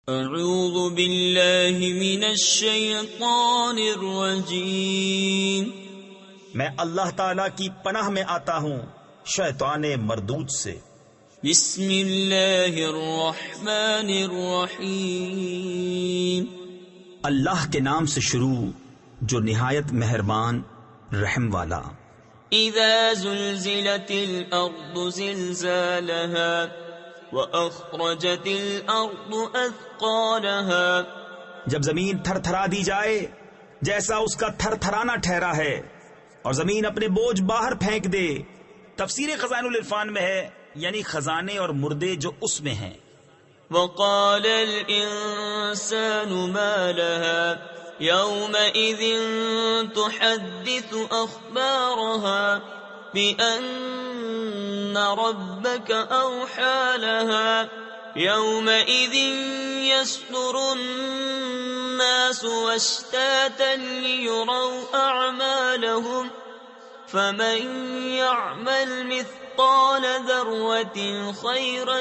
اعوذ باللہ من الشیطان الرجیم، میں اللہ تعالی کی پناہ میں آتا ہوں شیطان مردود سے۔ بسم اللہ الرحمن الرحیم، اللہ کے نام سے شروع جو نہایت مہربان رحم والا۔ اذا زلزلت الارض زلزالها وَأَخْرَجَتِ الْأَرْضُ أَثْقَالَهَا، جب زمین تھر تھرا دی جائے جیسا اس کا تھر تھرانا ٹھہرا ہے، اور زمین اپنے بوجھ باہر پھینک دے۔ تفسیر خزائن العرفان میں ہے یعنی خزانے اور مردے جو اس میں ہیں۔ وَقَالَ الْإِنسَانُ مَا لَهَا يَوْمَئِذٍ تُحَدِّثُ أَخْبَارَهَا بِأَنَّ رَبَّكَ أَوْحَى لَهَا يَوْمَئِذٍ يَصْدُرُ النَّاسُ أَشْتَاتًا لِيُرَوْا أَعْمَالَهُمْ فَمَنْ يَعْمَلْ مِثْقَالَ ذَرَّةٍ خَيْرًا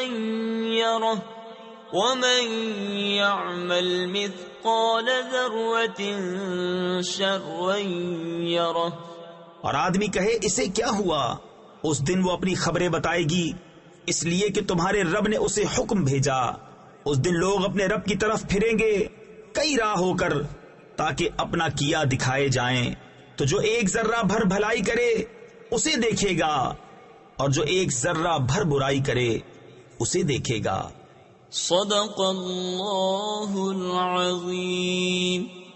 يَرَهُ وَمَنْ يَعْمَلْ مِثْقَالَ ذَرَّةٍ شَرًّا يَرَهُ۔ اور آدمی کہے اسے کیا ہوا؟ اس دن وہ اپنی خبریں بتائے گی، اس لیے کہ تمہارے رب نے اسے حکم بھیجا۔ اس دن لوگ اپنے رب کی طرف پھریں گے کئی راہ ہو کر، تاکہ اپنا کیا دکھائے جائیں۔ تو جو ایک ذرہ بھر بھلائی کرے اسے دیکھے گا، اور جو ایک ذرہ بھر برائی کرے اسے دیکھے گا۔ صدق اللہ العظیم۔